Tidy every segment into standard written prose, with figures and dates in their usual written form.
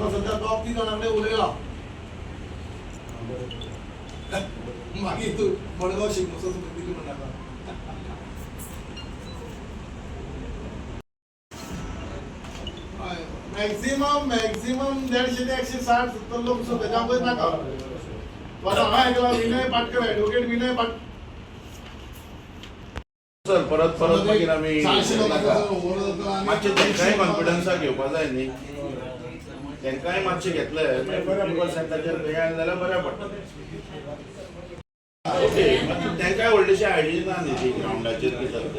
म्हाका सध्या टॉप 3 जाणां कडेन उलयला मागीर तूं मडगांव शिगमोत्सव समितीची म्हणनाका मॅक्झिमम 150 ते 160-70 लोक सुद्धा त्याच्या वयर नाका हांवें आयकलां विनय पाटकर ॲडव्होकेट विनय पाट सर परत मागीर आमी 400 लोकांचा मातशें तेंकांय कॉन्फिडन्साक घेवपाक जाय न्ही तेंकांय मातशें घेतलें बऱ्या सेंटाचेर खंय आयलें जाल्यार बऱ्या पडटा ओके तेंकाय व्हडलीशी आयडिया ना न्ही ती ग्रावंडाचेर कितें जाता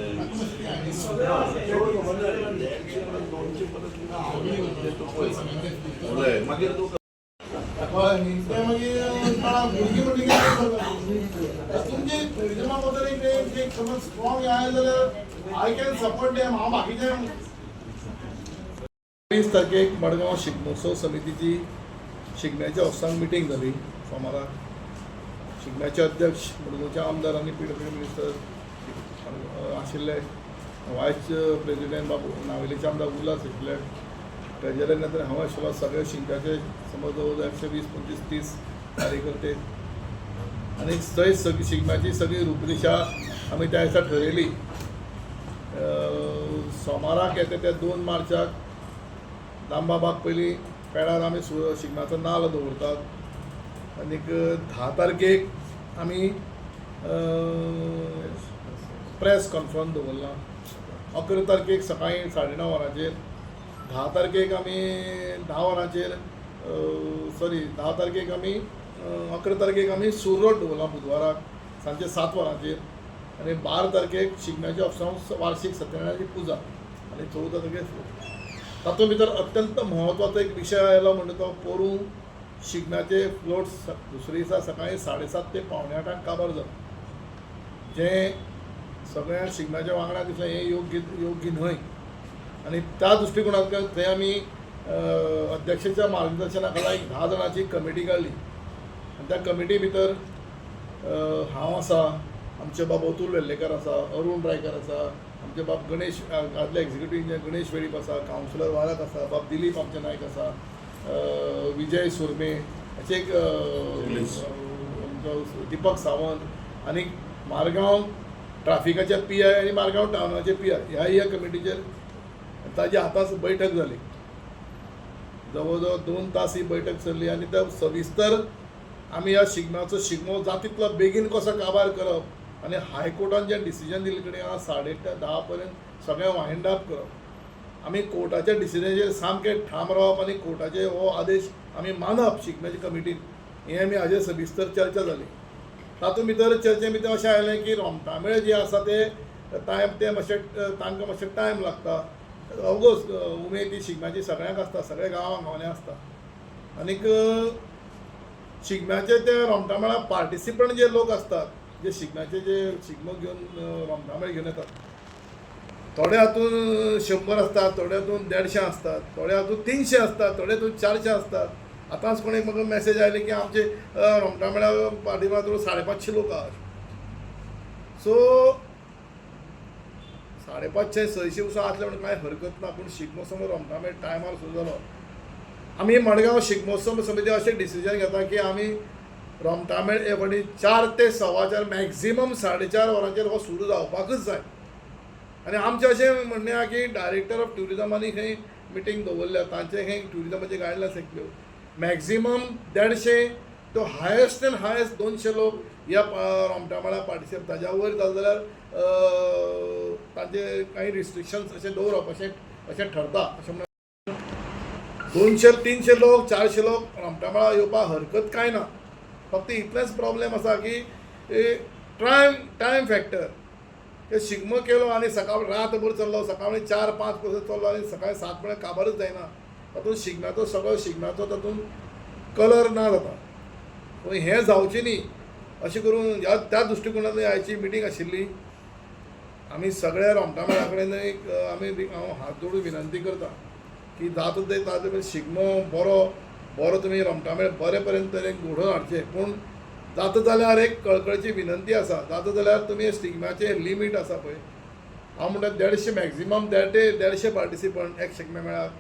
मागीर तूं तुमचे टुरिजमा बद्दल एक समज स्ट्रॉंग आहे जाल्यार आय कॅन सपोर्ट देम हांव बाकीचे 20 तारखेक मडगांव शिगमोत्सव समितीची शिगम्याच्या ऑफिसांत मिटींग जाली सोमाराक शिगम्याचे अध्यक्ष मडगांवचे आमदार आनी पीडब्ल्यू मिनिस्टर आशिल्ले वायस प्रेसिडेंट बाबू नावेलीचे आमदार उल्हास आशिल्ले ट्रेजरी नंतर हांव आशिल्लो सगळे शिगम्याचे समज जवळ 120-125-130 कार्यकर्ते आनी थंय सगळी शिगम्याची सगळी रूपरेषा आमी त्या दिसा ठरयली सोमाराक येता त्या 2 मार्चाक दामबाबाक पयलीं पेडार आमी शिगम्याचो नाल्ल दवरतात आनीक 10 तारखेक आमी प्रेस कॉन्फरन्स दवरला 11 तारखेक सकाळीं 9:30 वरांचेर 10 तारखेक आमी 10 वरांचेर 10 तारखेक आमी 11 तारखेक आमी सूर रोड दवरला बुधवाराक सांजे 7 वरांचेर आनी 12 तारखेक शिगम्याच्या ऑफिसांत वार्षिक सत्यनारायणाची पुजा आनी 14 तारखेक तातूंत भितर अत्यंत म्हत्वाचो एक विशय आयलो म्हणजे तो पोरूं शिगम्याचे फ्लोट्स दुसरे दिसा सकाळीं 7:30 ते 7:45 काबार जाता जें सगळ्या शिगम्याच्या वांगडा दिसलें हें योग्य न्हय आनी त्या दृश्टिकोनांतल्यान थंय आमी अध्यक्षाच्या मार्गदर्शना खाला एक 10 जाणांची कमिटी काडली आनी त्या कमिटी भितर हांव आसा आमचे बाब अतुल वेर्लेकर आसा अरुण रायकर आसा आमचे बाब गणेश आदले एक्झिक्युटीव इंजिनियर गणेश वेळीप आसा कावन्सिलर वाळक आसा बाब दिलीप आमचे नायक आसा विजय सुरमे अशे एक दीपक सावंत आनी मारगांव ट्राफिकाचे PI आनी मारगांव टावनाचे PI ह्या कमिटीचेर ताजी आतांच बैठक जाली जवळ जवळ 2 तास ही बैठक चल्ली आनी त्या सविस्तर आमी ह्या शिगम्याचो शिगमो जाता तितलो बेगीन कसो काबार करप आनी हायकोर्टान जें डिसिजन दिल्ले कडेन 10:30 पर्यंत सगळें वायंड अप करप आमी कोर्टाच्या डिसिजनाचेर सामकें ठाम रावप आनी कोर्टाचे हो आदेश आमी मानप शिगम्याचे कमिटीन हें आमी हाजेर सविस्तर चर्चा जाली तातूंत भितर चर्चे भितर अशें आयलें की रोमटामेळ जे आसा ते मातशें तांकां मातशें टायम लागता अवगोस उमेद ती शिगम्याची सगळ्यांक आसता सगळ्या गांवांनी आसता आनीक शिगम्याचे ते रोमटामेळा पार्टिसिपंट जे लोक असतात जे शिगम्याचे जे शिगमो घेवन रोमटामेळ घेवन येतात थोडे हातून 100 असतात थोडे हातून 150 असतात थोडे हातून 300 असतात थोडे हातून 400 असतात आतांच कोणी म्हाका मॅसेज आयली की आमचे रोमटामेळा पार्टिसिपंट 550 लोक आसात सो 550-600 वर्सां आसले म्हणून कांय हरकत ना पूण शिगमो समज रोमटामेळ टायमार सुरू जालो आमी मडगांव शिगमोत्सव समिती अशें डिसिजन घेता की आमी रोमटामेळ हे फावटी 4 ते 4:15 मॅक्झिमम 4:30 वरांचेर हो सुरू जावपाकच जाय आनी आमचें अशें म्हणणें आहा की डायरेक्टर ऑफ ट्युरिजमांनी खंय मिटींग दवरल्या तांचे खंय ट्युरिजमाचे गायडलायन्स येतल्यो मॅक्झिमम 150 तो हायेस्ट एंड हायेस्ट 200 लोक ह्या रोमटामेळा पार्टिसिपेट ताच्या वयर जाले जाल्यार तांचे काही रिस्ट्रिक्शन्स अशें दवरप अशें ठरता अशें म्हणून 200-300 लोक 400 लोक रोमटामेळा येवपाक हरकत कांय ना फक्त इतलेंच प्रॉब्लेम आसा की टायम फॅक्टर ते शिगमो केलो आनी सकाळ रातभर चल्लो सकाळी 4-5 पर्यंत चल्लो आनी सकाळी 7 पर्यंत काबारच जायना तातूंत शिगम्याचो सगळो शिगम्याचो तातूंत कलर ना जाता पूण हें जावचें न्ही अशें करून त्या दृश्टिकोनांतल्यान आयची मिटींग आशिल्ली आमी सगळ्या रोमटामेळा कडेन हांव हात जोडून विनंती करता की जाता ते शिगमो बरो तुमी रोमटामेळ बरे पर्यंत घडोवन हाडचे पूण जाता जाल्यार एक कळकळीची विनंती आसा जाता जाल्यार तुमी शिगम्याचें लिमीट आसा पळय हांव म्हणटा 150 मॅक्झिमम 150 पार्टिसिपंट एक शिगम्या मेळाक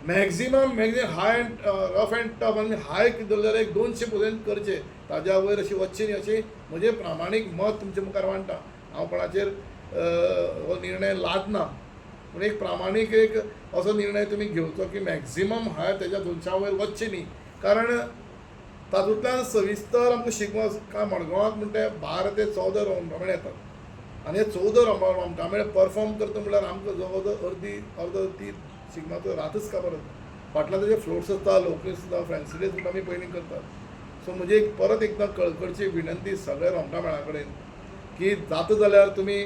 maximum high and rough and tough आनी हाय धरल्यार एक 200 पर्यंत करचे, ताज्या वयर अशी वचची न्ही अशी म्हजें प्रामाणीक मत तुमचे मुखार मांडटा. हांव कोणाचेर हो निर्णय लादना, पूण एक प्रामाणीक एक असो निर्णय तुमी घेवचो की मॅक्झिमम हाय तेच्या 200 वयर वचचे न्ही. कारण तातूंतल्यान सविस्तर आमकां शिगमो काय मडगांवाक म्हणटा 12 ते 14 रोमटामेळ येतात आनी हे 14 रोमटामेळ परफॉर्म करता म्हणल्यार आमकां जवळ जवळ अर्द ती शिगम्याचो रातच काबार जाता. फाटल्यान तेजे फ्लोट्स आसता, लोकल सुद्दां फॅन्सी डे सुद्दां आमी पयलीं करतात. सो म्हजी एक परत एकदां कळकळची विनंती सगळ्या रोमटामेळा कडेन की जाता जाल्यार तुमी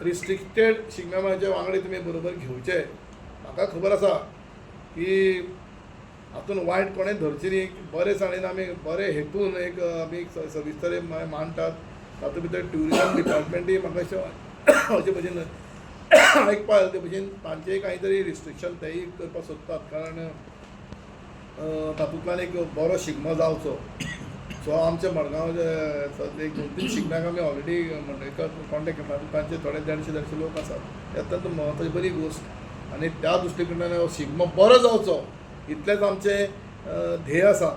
रिस्ट्रिक्टेड शिगम्याचे वांगडी तुमी बरोबर घेवचे. म्हाका खबर आसा की हातून वायट कोणें धरची न्ही, बरे साणीन आमी बरे हेतून आमी सविस्तर मांडटात. तातूंत भितर ट्युरिजम डिपार्टमेंटूय म्हाका अशे भशेन आयकपा येता ते भशेन तांचेय कांय तरी रिस्ट्रिक्शन तेय करपाक सोदतात, कारण तातूंतल्यान एक बरो शिगमो जावचो. सो आमच्या मडगांव एक 2-3 शिगम्याक आमी ऑलरेडी कॉन्टेक्ट केला, तांचे थोडे 150 लोक आसात. अत्यंत महत्वाची बरी गोश्ट आनी त्या दृश्टीकोनान हो शिगमो बरो जावचो इतलेंच आमचें ध्येय आसा.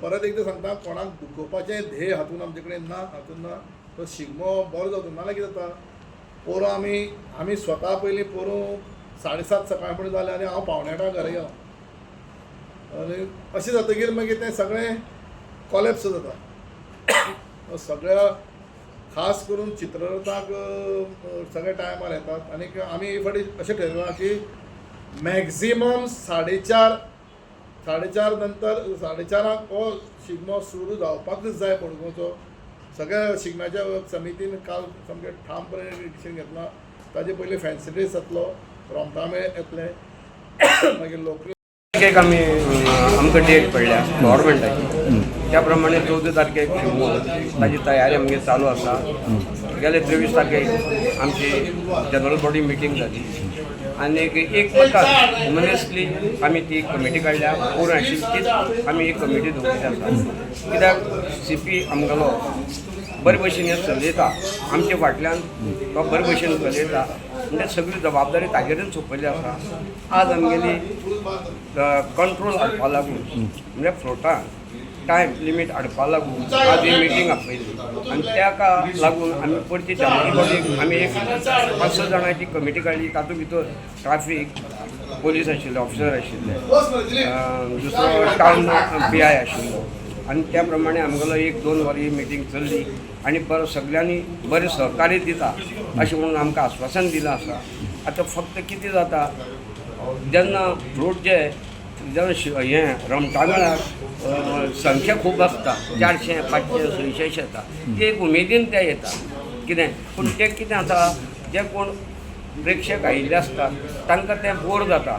परत एकदां सांगता, कोणाक दुखोवपाचें ध्येय हातून आमचे कडेन ना, हातून ना. तो शिगमो बरो जावचो. नाल्यार कितें जाता, पोरं आमी स्वता पयलीं पोरूं 7:30 सकाळफुडें जालें आनी हांव 7:45 घरा गेलो आनी अशें जातकीर मागीर तें सगळें कॉलेप्स जाता. सगळ्या खास करून चित्ररथाक सगळे टायमार येतात आनी आमी फाटी अशें ठरयलां की मॅक्झिमम 4:30 नंतर 4:30 हो शिगमो सुरू जावपाकच जाय पडगोचो. सगळ्या शिगम्याच्या समितीन काल सामकें ठामपणे डिसिजन घेतलां. ताजे पयलीं फॅन्सी ड्रेस जातलो, रोमटामेळ येतले, मागीर लोकल एक आमी आमकां डेट पडल्या गव्हर्मेंटाची, त्या प्रमाणे 14 तारखेक शिगमो ताची तयारी आमगे चालू आसा. गेले 23 तारखेक आमची जनरल बॉडी मिटींग जाली आनी एक प्रकार मनेसली आमी ती कमिटी काडल्या. पोरूं आशिल्ली तीच आमी एक कमिटी दवरली आसा, कित्याक CP आमगेलो बरे भशेन हें चलयता, आमचे फाटल्यान तो बरे भशेन चलयता, म्हणजे सगळी जबाबदारी तागेरच सोंपयली आसा. आज आमगेली कंट्रोल हाडपा लागून म्हणजे फ्लोटान टायम लिमीट हाडपा लागून आज ही मिटींग आपयली आनी ताका लागून आमी परती जनरल बॉडीक आमी एक 5-6 जाणांची कमिटी काडली. तातूंत भितर ट्राफीक पोलीस आशिल्ले, ऑफिसर आशिल्ले, दुसरो टावन PI आशिल्लो आनी त्या प्रमाणे आमगेलो 1-2 वरां मिटींग चल्ली आनी बरो सगळ्यांनी बरें सहकार्य दिता अशें म्हणून आमकां आश्वासन दिलां आसा. आतां फक्त कितें जाता, जेन्ना फ्लोट जे जेन्ना हें रोमटामेळाक संख्या खूब आसता, 400, 500, 600 येता, ते एक उमेदीन ते येता कितें. पूण तें कितें जाता, जे कोण प्रेक्षक आयिल्ले आसतात तांकां तें बोर जाता,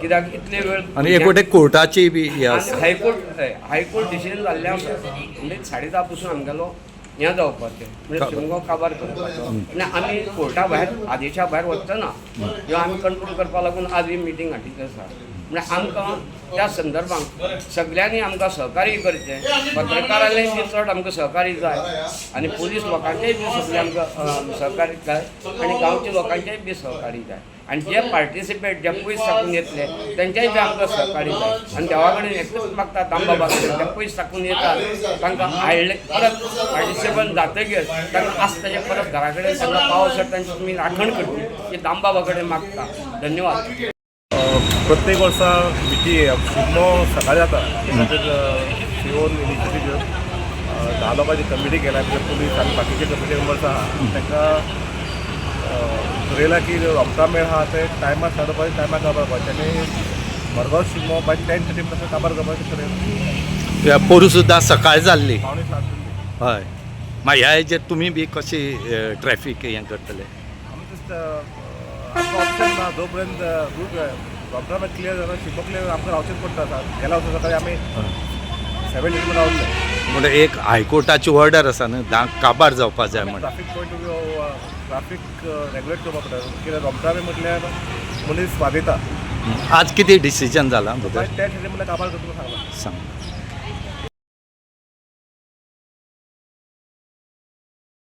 कित्याक इतले वेळ आनी एक कोर्टाची बी हे आसा. हायकोर्ट डिसिजन जाल्लें आसा, म्हणजे 10:30 पसून आमगेलो हें जावपाचें म्हणजे शिगमो काबार करपाचो आनी आमी कोर्टा भायर आदेशा भायर वचना. ह्यो आमी कंट्रोल करपा लागून आज ही मिटींग हाडिल्ली आसा. म्हणजे आमकां त्या संदर्भांत सगळ्यांनी आमकां सहकार्य करचें, पत्रकारांनी बी चड आमकां सहकार्य जाय आनी पुलीस लोकांचेय बी सगळें आमकां सहकार्य जाय आनी गांवच्या लोकांचेय बी सहकार्य जाय आनी जे पार्टिसिपेट जे पयस साकून येतले तेंच्याय बी आमकां सहकार्य जाय. आनी देवा कडेन एकूच मागता दामबाबा कडेन, जे पयस साकून येतात तांकां हाडले परत पार्टिसिपंट जातकीर तांकां आसता परत घरा कडेन तांकां पावसर तांची तुमी राखण करची हे दामबाबा कडेन मागता. धन्यवाद. प्रत्येक वर्सा शिगमो सकाळी जाता, शिवोन इनिशिएटीव घेवन 10 लोकांची कमिटी केल्या, पुलीस आनी बाकीचे कमिटी मेंबर्स आहा तांकां ठरयलां की रोमटामेळ आहा ते टायमार स्टार्ट करपाचें, टायमार काबार करपाचें आनी मडगांव शिगमो बाय 10:30 पर्यंत काबार करपाचें ठरयलां. पोरूं सुद्दां सकाळ जाल्ली. 7:45 जाल्ली. हय, मागीर ह्या हेजेर तुमी बी कशी ट्रॅफीक हें करतले? आमकां ऑप्शन ना, जो पर्यंत रूट रोमटामेळ क्लियर जाता, शिगमो क्लियर आमकां रावचेंच पडटा. गेल्या वर्सा सकाळी आमी 7:30 रावल्ले. म्हणजे एक हायकोर्टाची ऑर्डर आसा न्हय, काबार जावपा जाय म्हणून. Traffic point of view traffic regulate करपा पडटा, कित्याक रोमटामेळ म्हटल्यार मनीस वाजयता. आज कितें डिसिजन जालां? त्या म्हटल्यार काबार करता सांगलां. सांग.